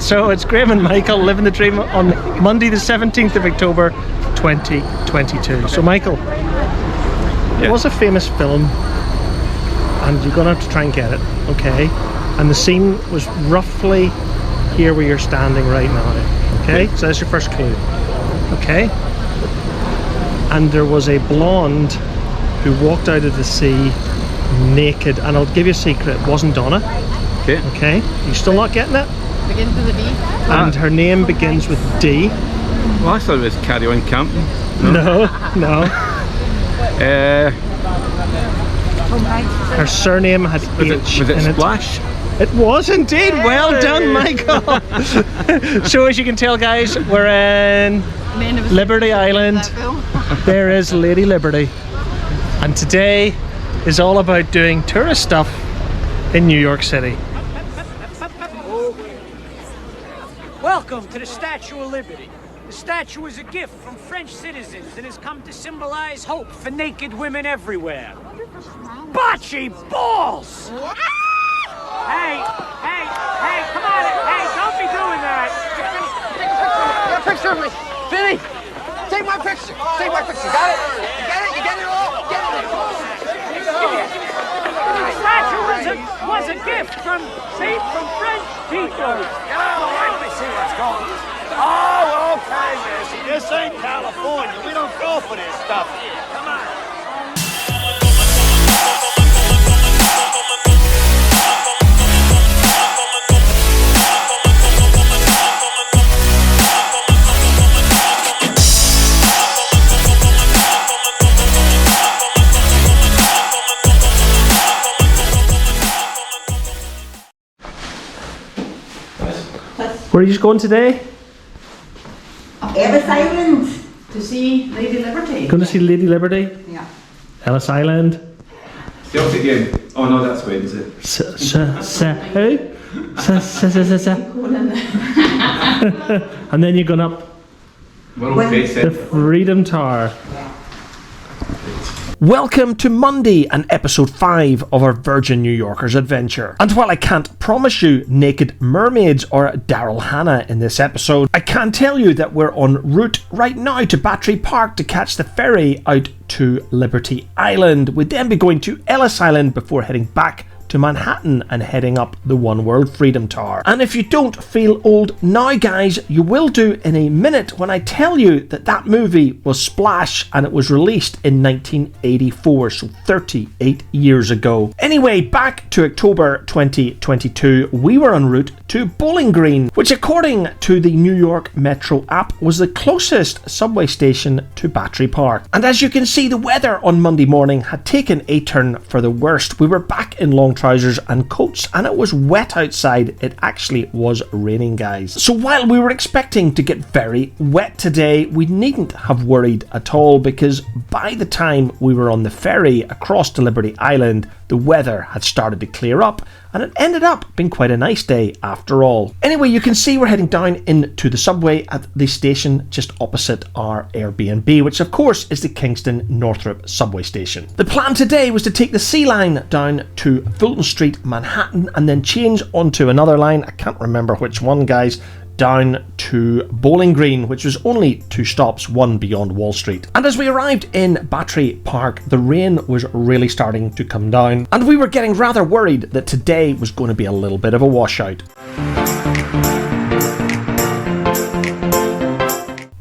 So it's Graham and Michael living the dream on Monday the 17th of October 2022. So Michael, it was a famous film and you're going to have to try and get it, okay? And the scene was roughly here where you're standing right now, okay? So that's your first clue, okay? And there was a blonde who walked out of the sea naked, and I'll give you a secret, it wasn't Donna. Okay, you still not getting it? Begins with a D. And her name begins with D. Well, I thought it was Carry On Camping. No. Her surname had H. Was it in Splash? It was indeed. Well done, Michael. So as you can tell, guys, we're in Liberty Island. There is Lady Liberty, and today is all about doing tourist stuff in New York City. Welcome to the Statue of Liberty. The statue is a gift from French citizens and has come to symbolize hope for naked women everywhere. Bocce balls! Hey, come on, hey, don't be doing that! Take a picture of me! Vinny! Take my picture! Take my picture, got it? You get it? You get it all? Get it! The statue was a gift from French people. Get out of the way, let me see what's going on. Oh, okay, Missy. This ain't California. We don't go for this stuff here. Come on. Where are you going today? Ellis Island to see Lady Liberty. Going to see Lady Liberty? Yeah. Ellis Island. Celtic game. Oh no, that's Wednesday. Who? And then you're going up World Trade the Center. Freedom Tower. Welcome to Monday and episode 5 of our Virgin New Yorkers adventure. And while I can't promise you naked mermaids or Daryl Hannah in this episode, I can tell you that we're en route right now to Battery Park to catch the ferry out to Liberty Island. We'd then be going to Ellis Island before heading back to Manhattan and heading up the One World Freedom Tower. And if you don't feel old now, guys, you will do in a minute when I tell you that that movie was Splash and it was released in 1984, so 38 years ago. Anyway, back to October 2022, we were en route to Bowling Green, which according to the New York Metro app was the closest subway station to Battery Park. And as you can see, the weather on Monday morning had taken a turn for the worst. We were back in long trousers and coats and it was wet outside. It actually was raining, guys. So while we were expecting to get very wet today, we needn't have worried at all, because by the time we were on the ferry across to Liberty Island, the weather had started to clear up and it ended up being quite a nice day after all. Anyway, you can see we're heading down into the subway at the station just opposite our Airbnb, which of course is the Kingston Northrop subway station. The plan today was to take the C line down to Fulton Street, Manhattan, and then change onto another line, I can't remember which one, guys, down to Bowling Green, which was only 2 stops, one beyond Wall Street. And as we arrived in Battery Park, the rain was really starting to come down, and we were getting rather worried that today was going to be a little bit of a washout.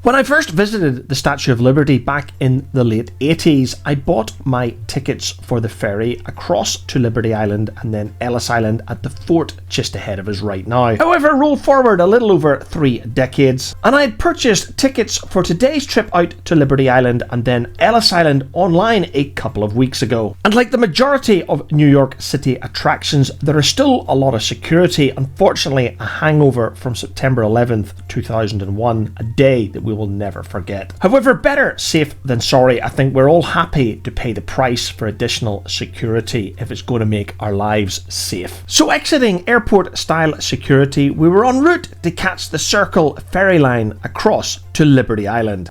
When I first visited the Statue of Liberty back in the late 80s, I bought my tickets for the ferry across to Liberty Island and then Ellis Island at the fort just ahead of us right now. However, roll forward a little over 3 decades, and I had purchased tickets for today's trip out to Liberty Island and then Ellis Island online a couple of weeks ago. And like the majority of New York City attractions, there is still a lot of security, unfortunately a hangover from September 11th, 2001, a day that we will never forget. However, better safe than sorry. I think we're all happy to pay the price for additional security if it's going to make our lives safe. So exiting airport style security, we were en route to catch the Circle ferry line across to Liberty Island.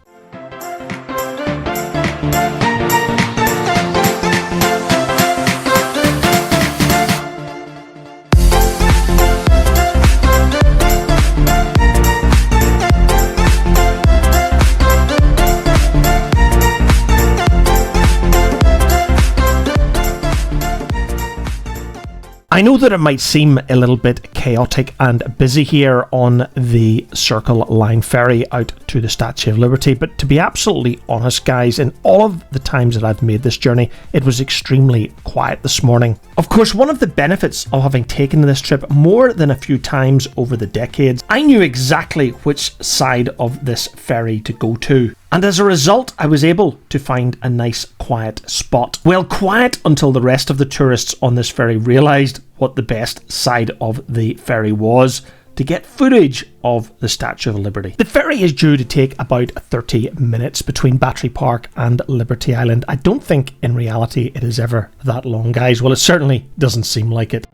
I know that it might seem a little bit chaotic and busy here on the Circle Line ferry out to the Statue of Liberty, but to be absolutely honest, guys, in all of the times that I've made this journey, it was extremely quiet this morning. Of course, one of the benefits of having taken this trip more than a few times over the decades, I knew exactly which side of this ferry to go to. And as a result, I was able to find a nice quiet spot. Well, quiet until the rest of the tourists on this ferry realised what the best side of the ferry was, to get footage of the Statue of Liberty. The ferry is due to take about 30 minutes between Battery Park and Liberty Island. I don't think in reality it is ever that long, guys. Well, it certainly doesn't seem like it.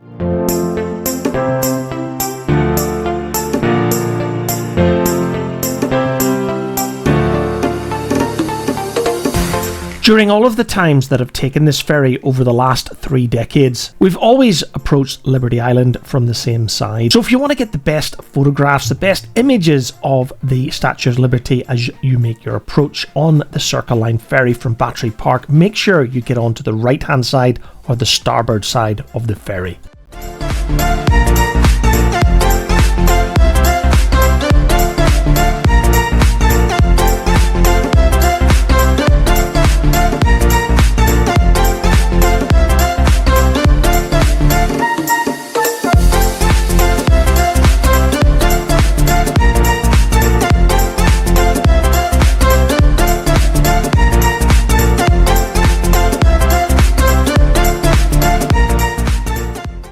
During all of the times that I've taken this ferry over the last 3 decades, we've always approached Liberty Island from the same side. So if you want to get the best photographs, the best images of the Statue of Liberty as you make your approach on the Circle Line ferry from Battery Park, make sure you get onto the right hand side or the starboard side of the ferry.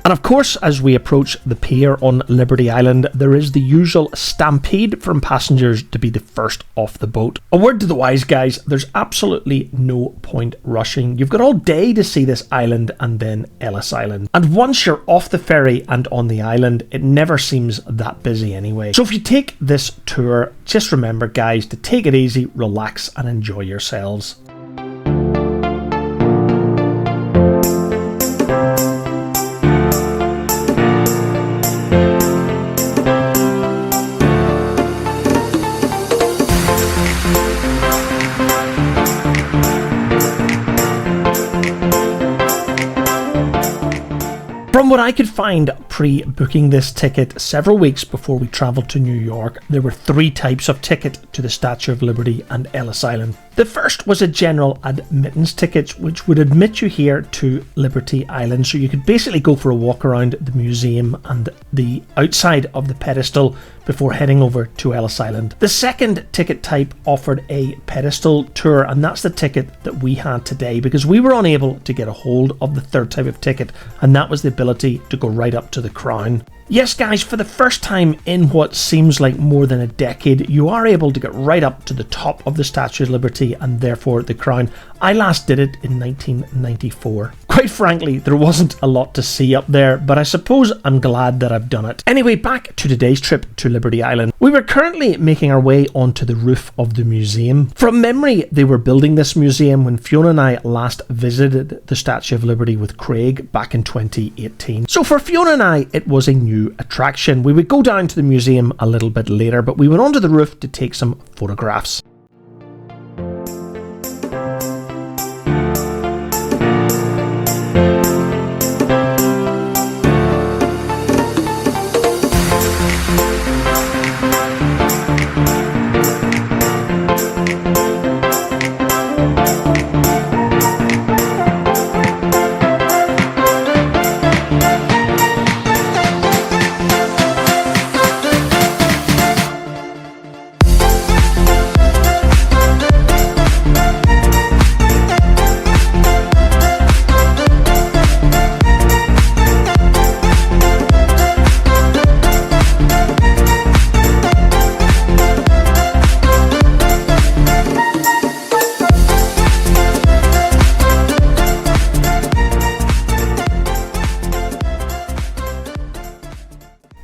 And of course, as we approach the pier on Liberty Island, there is the usual stampede from passengers to be the first off the boat. A word to the wise guys, there's absolutely no point rushing. You've got all day to see this island and then Ellis Island. And once you're off the ferry and on the island, it never seems that busy anyway. So if you take this tour, just remember, guys, to take it easy, relax and enjoy yourselves. From what I could find pre-booking this ticket several weeks before we travelled to New York, there were 3 types of ticket to the Statue of Liberty and Ellis Island. The first was a general admittance ticket, which would admit you here to Liberty Island, so you could basically go for a walk around the museum and the outside of the pedestal before heading over to Ellis Island. The second ticket type offered a pedestal tour, and that's the ticket that we had today because we were unable to get a hold of the third type of ticket, and that was the ability to go right up to the crown. Yes, guys, for the first time in what seems like more than a decade, you are able to get right up to the top of the Statue of Liberty and therefore the crown. I last did it in 1994. Quite frankly, there wasn't a lot to see up there, but I suppose I'm glad that I've done it. Anyway, back to today's trip to Liberty Island. We were currently making our way onto the roof of the museum. From memory, they were building this museum when Fiona and I last visited the Statue of Liberty with Craig back in 2018. So for Fiona and I, it was a new attraction. We would go down to the museum a little bit later, but we went onto the roof to take some photographs.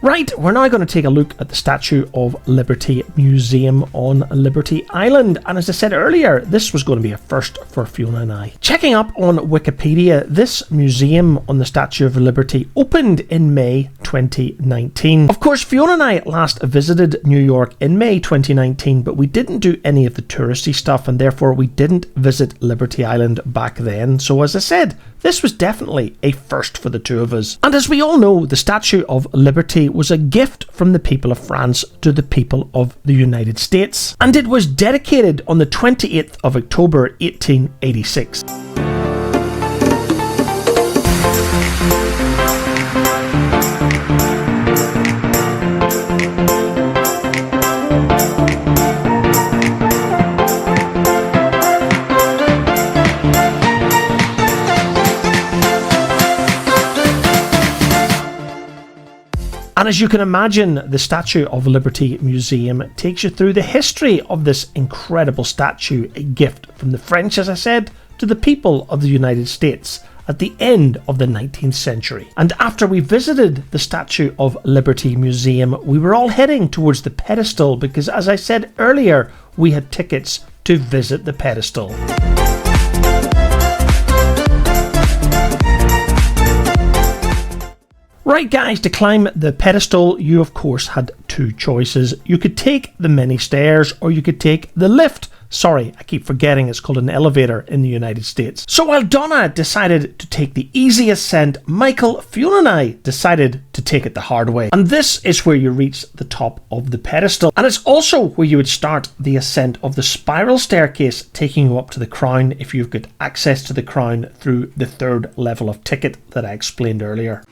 Right, we're now going to take a look at the Statue of Liberty Museum on Liberty Island, and as I said earlier, this was going to be a first for Fiona and I. Checking up on Wikipedia, this museum on the Statue of Liberty opened in May 2019. Of course, Fiona and I last visited New York in May 2019, but we didn't do any of the touristy stuff, and therefore we didn't visit Liberty Island back then. So as I said, this was definitely a first for the two of us. And as we all know, the Statue of Liberty was a gift from the people of France to the people of the United States. And it was dedicated on the 28th of October 1886. And as you can imagine, the Statue of Liberty Museum takes you through the history of this incredible statue, a gift from the French, as I said, to the people of the United States at the end of the 19th century. And after we visited the Statue of Liberty Museum, we were all heading towards the pedestal because, as I said earlier, we had tickets to visit the pedestal. Right guys, to climb the pedestal, you of course had two choices. You could take the many stairs or you could take the lift. Sorry, I keep forgetting it's called an elevator in the United States. So while Donna decided to take the easy ascent, Michael, Fiona and I decided to take it the hard way. And this is where you reach the top of the pedestal. And it's also where you would start the ascent of the spiral staircase, taking you up to the crown if you've got access to the crown through the third level of ticket that I explained earlier.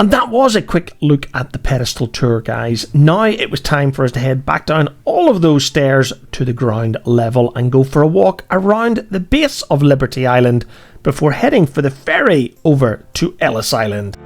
And that was a quick look at the pedestal tour, guys. Now it was time for us to head back down all of those stairs to the ground level and go for a walk around the base of Liberty Island before heading for the ferry over to Ellis Island.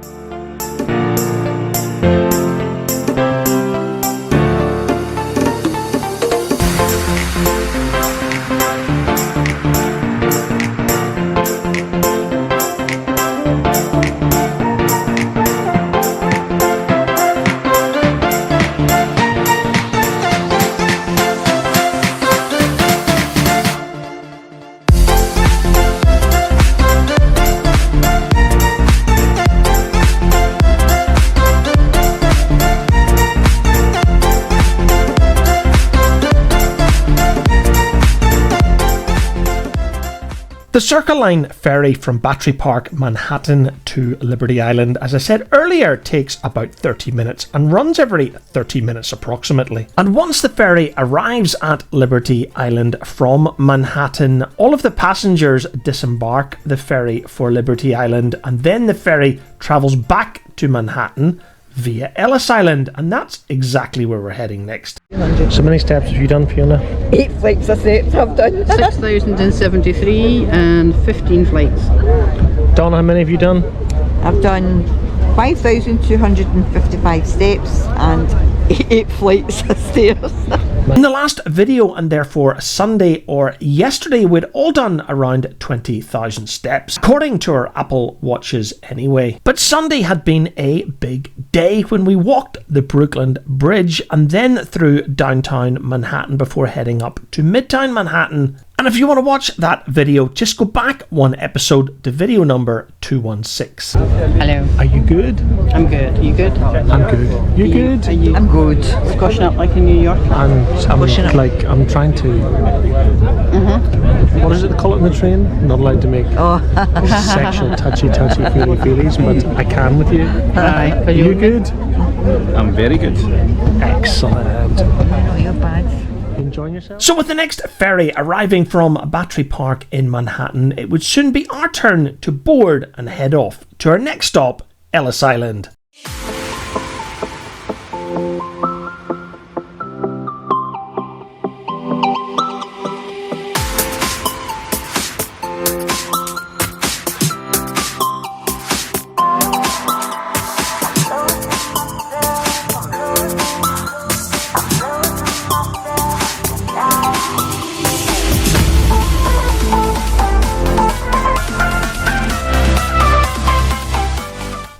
The Circle Line ferry from Battery Park, Manhattan to Liberty Island, as I said earlier, takes about 30 minutes and runs every 30 minutes approximately. And once the ferry arrives at Liberty Island from Manhattan, all of the passengers disembark the ferry for Liberty Island, and then the ferry travels back to Manhattan via Ellis Island, and that's exactly where we're heading next. So many steps have you done, Fiona? 8 flights of steps I've done. 6,073 and 15 flights. Donna, how many have you done? I've done 5,255 steps and 8 flights of stairs. In the last video, and therefore Sunday or yesterday, we'd all done around 20,000 steps, according to our Apple Watches anyway. But Sunday had been a big day when we walked the Brooklyn Bridge and then through downtown Manhattan before heading up to Midtown Manhattan. And if you want to watch that video, just go back one episode to video number 216. Hello. Are you good? I'm good. You good? I'm good. You good? I'm good. Squashing up like in New York? I'm trying to. What is it they call it in the train? Not allowed to make sexual touchy feelies, but I can with you. Aye. Are you good? I'm very good. Excellent. Oh, you're bad. Enjoying yourself? So with the next ferry arriving from Battery Park in Manhattan, it would soon be our turn to board and head off to our next stop, Ellis Island.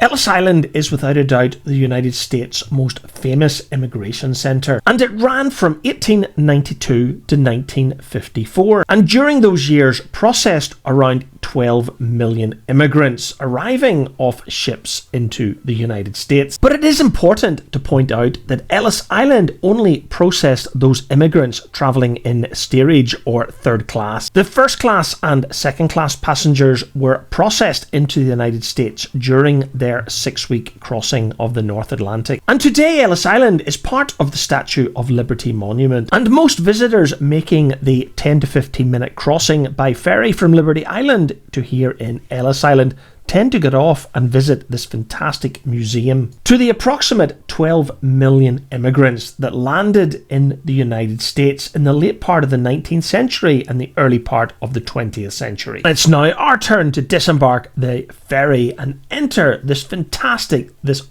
Ellis Island is without a doubt the United States' most famous immigration centre, and it ran from 1892 to 1954, and during those years processed around 12 million immigrants arriving off ships into the United States. But it is important to point out that Ellis Island only processed those immigrants travelling in steerage or third class. The first class and second class passengers were processed into the United States during their 6-week crossing of the North Atlantic. And today Ellis Island is part of the Statue of Liberty Monument, and most visitors making the 10 to 15 minute crossing by ferry from Liberty Island to here in Ellis Island tend to get off and visit this fantastic museum. To the approximate 12 million immigrants that landed in the United States in the late part of the 19th century and the early part of the 20th century. It's now our turn to disembark the ferry and enter this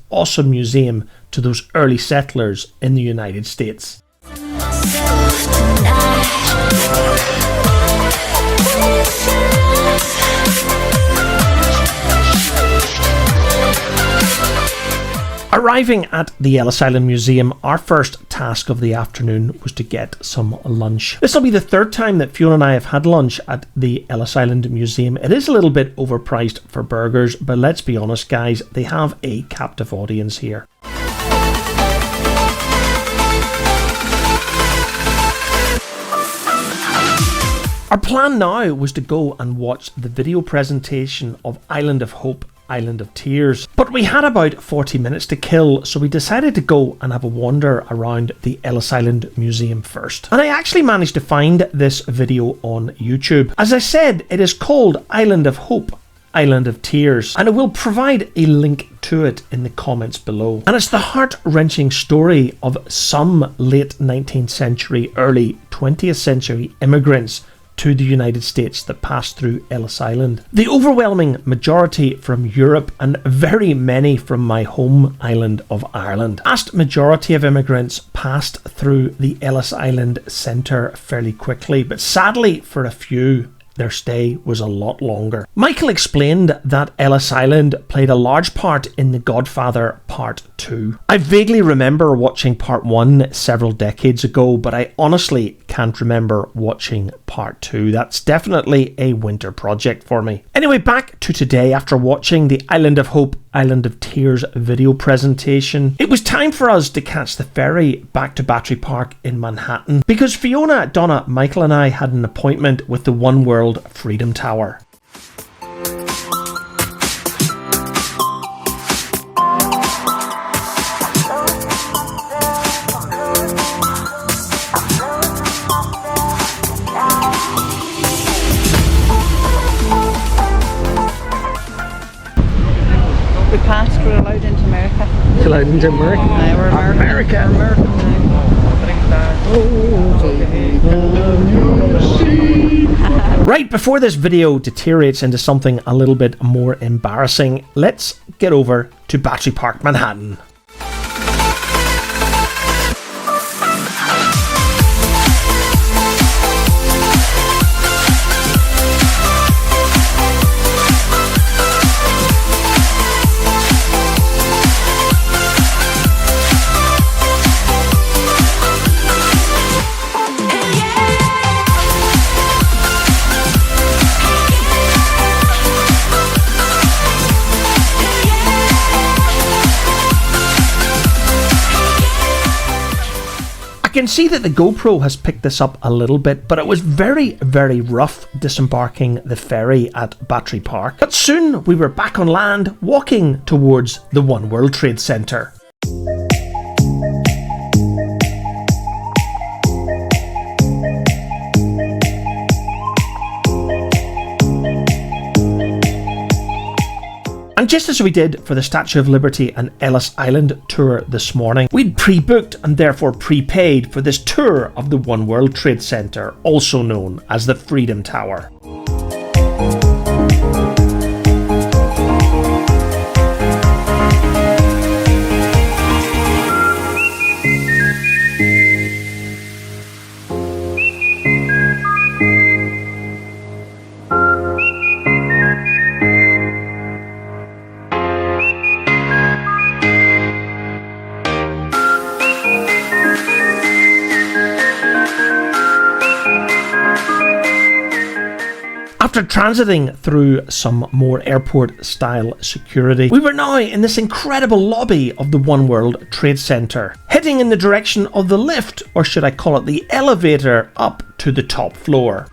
awesome museum to those early settlers in the United States. Arriving at the Ellis Island Museum, our first task of the afternoon was to get some lunch. This will be the third time that Fiona and I have had lunch at the Ellis Island Museum. It is a little bit overpriced for burgers, but let's be honest guys, they have a captive audience here. Our plan now was to go and watch the video presentation of Island of Hope, Island of Tears. But we had about 40 minutes to kill, so we decided to go and have a wander around the Ellis Island Museum first. And I actually managed to find this video on YouTube. As I said, it is called Island of Hope, Island of Tears, and I will provide a link to it in the comments below. And it's the heart-wrenching story of some late 19th century, early 20th century immigrants to the United States that passed through Ellis Island. The overwhelming majority from Europe and very many from my home island of Ireland. The vast majority of immigrants passed through the Ellis Island Centre fairly quickly, but sadly for a few, their stay was a lot longer. Michael explained that Ellis Island played a large part in The Godfather Part 2. I vaguely remember watching Part 1 several decades ago, but I honestly can't remember watching Part 2. That's definitely a winter project for me. Anyway, back to today. After watching the Island of Hope, Island of Tears video presentation, it was time for us to catch the ferry back to Battery Park in Manhattan because Fiona, Donna, Michael and I had an appointment with the One World Freedom Tower. We passed, we're allowed into America. Allowed into America? We're America. Right before this video deteriorates into something a little bit more embarrassing, let's get over to Battery Park, Manhattan. can see that the GoPro has picked this up a little bit, but it was very, very rough disembarking the ferry at Battery Park. But soon we were back on land, walking towards the One World Trade Center. And just as we did for the Statue of Liberty and Ellis Island tour this morning, we'd pre-booked and therefore prepaid for this tour of the One World Trade Center, also known as the Freedom Tower. After transiting through some more airport-style security, we were now in this incredible lobby of the One World Trade Center, heading in the direction of the lift, or should I call it the elevator, up to the top floor.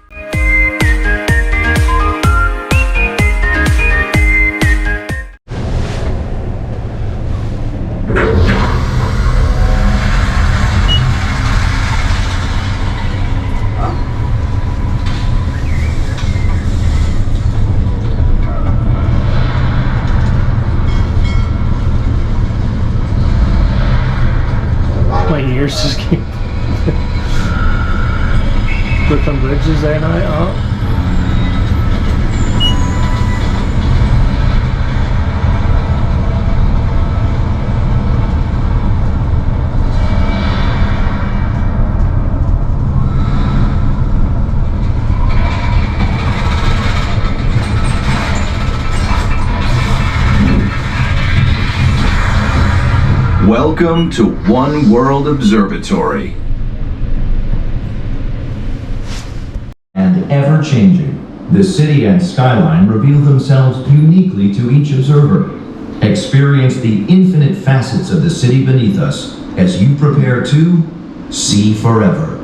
Ears just keep Brooklyn Bridge is there now. Welcome to One World Observatory. And ever-changing, the city and skyline reveal themselves uniquely to each observer. Experience the infinite facets of the city beneath us as you prepare to see forever.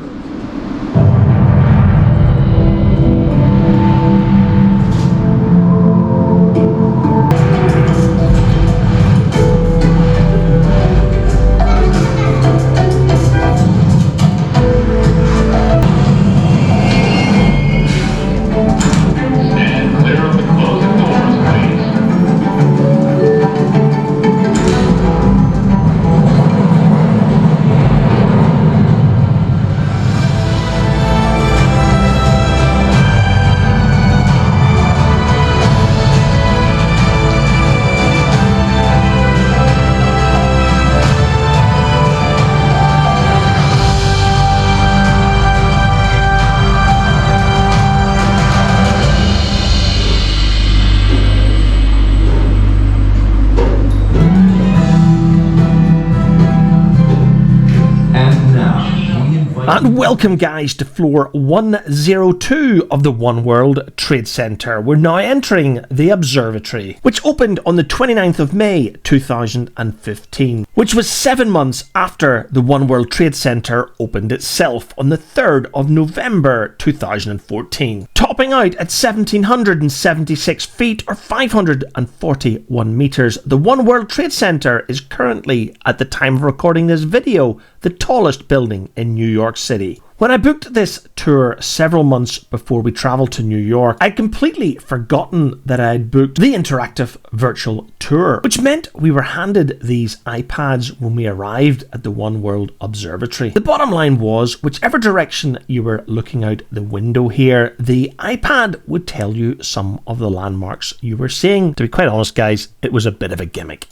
And welcome guys to floor 102 of the One World Trade Center. We're now entering the observatory, which opened on the 29th of May 2015, which was 7 months after the One World Trade Center opened itself on the 3rd of November 2014. Topping out at 1,776 feet or 541 metres, the One World Trade Center is currently, at the time of recording this video, the tallest building in New York City. When I booked this tour several months before we travelled to New York, I'd completely forgotten that I'd booked the interactive virtual tour, which meant we were handed these iPads when we arrived at the One World Observatory. The bottom line was, whichever direction you were looking out the window here, the iPad would tell you some of the landmarks you were seeing. To be quite honest guys, it was a bit of a gimmick.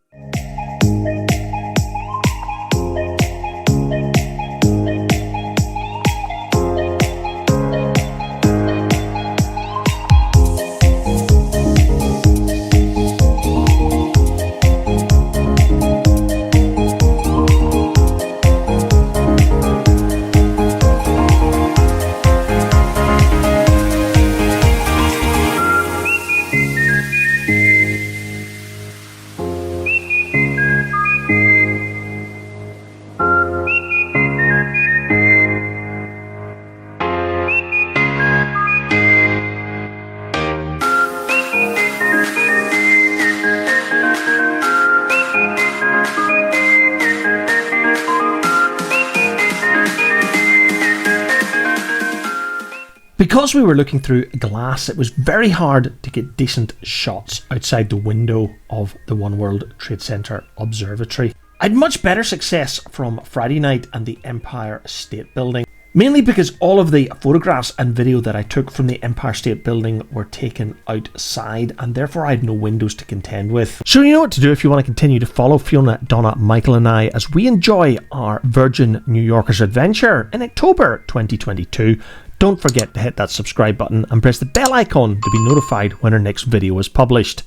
Because we were looking through glass, it was very hard to get decent shots outside the window of the One World Trade Center Observatory. I had much better success from Friday night and the Empire State Building, mainly because all of the photographs and video that I took from the Empire State Building were taken outside, and therefore I had no windows to contend with. So you know what to do if you want to continue to follow Fiona, Donna, Michael and I as we enjoy our Virgin New Yorkers adventure in October 2022. Don't forget to hit that subscribe button and press the bell icon to be notified when our next video is published.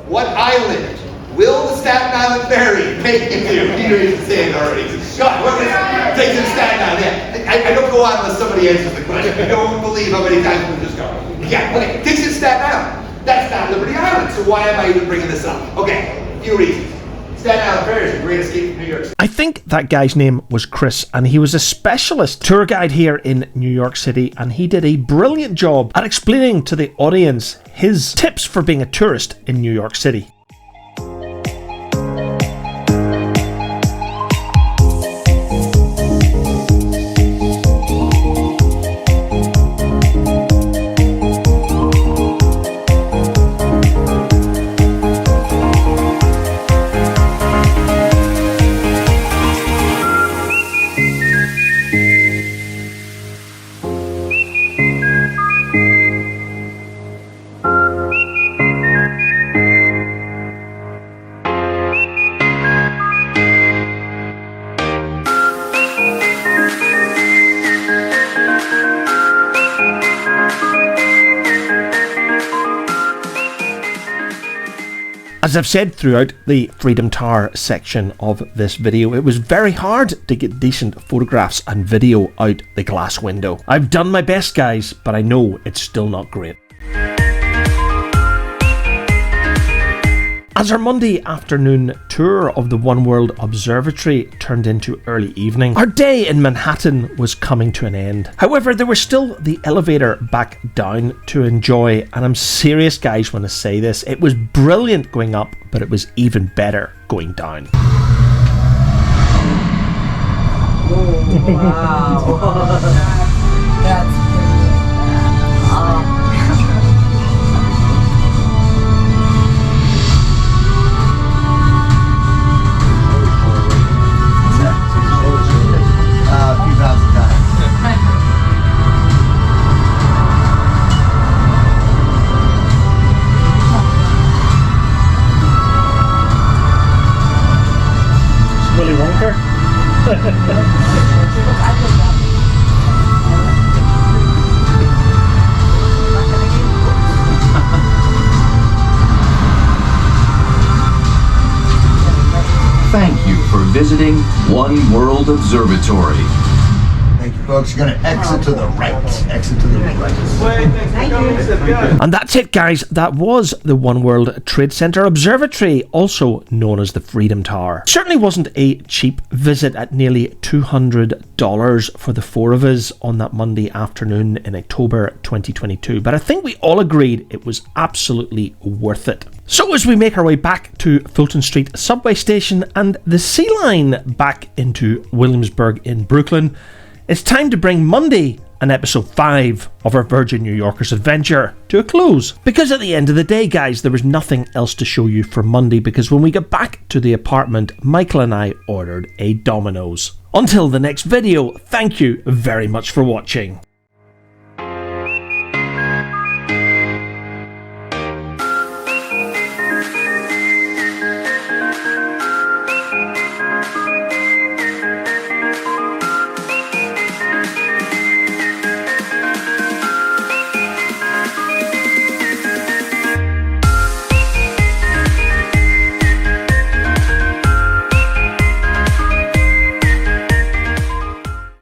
What island will the Staten Island ferry make it to? Peter is saying already. God, what is it? Takes it to Staten Island. Yeah. I don't go on unless somebody answers the question. I don't believe how many times we just go. Yeah, okay. Takes it to Staten Island. That's not Liberty Island. So why am I even bringing this up? Okay, a few reasons. Staten Island Ferry is a great escape from New York City. I think that guy's name was Chris, and he was a specialist tour guide here in New York City, and he did a brilliant job at explaining to the audience his tips for being a tourist in New York City. As I've said throughout the Freedom Tower section of this video, it was very hard to get decent photographs and video out the glass window. I've done my best, guys, but I know it's still not great. As our Monday afternoon tour of the One World Observatory turned into early evening, our day in Manhattan was coming to an end. However, there was still the elevator back down to enjoy, and I'm serious, guys, when I say this. It was brilliant going up, but it was even better going down. Oh, wow. That's Willy Wonka. Thank you for visiting One World Observatory. Thank you, folks. You're going to exit to the right. Exit to the right. And that's it, guys. That was the One World Trade Center Observatory, also known as the Freedom Tower. It certainly wasn't a cheap visit at nearly $200 for the four of us on that Monday afternoon in October 2022, but I think we all agreed it was absolutely worth it. So as we make our way back to Fulton Street subway station and the Sea Line back into Williamsburg in Brooklyn, it's time to bring Monday and episode 5 of our Virgin New Yorkers adventure to a close. Because at the end of the day, guys, there was nothing else to show you for Monday, because when we got back to the apartment, Michael and I ordered a Domino's. Until the next video, thank you very much for watching.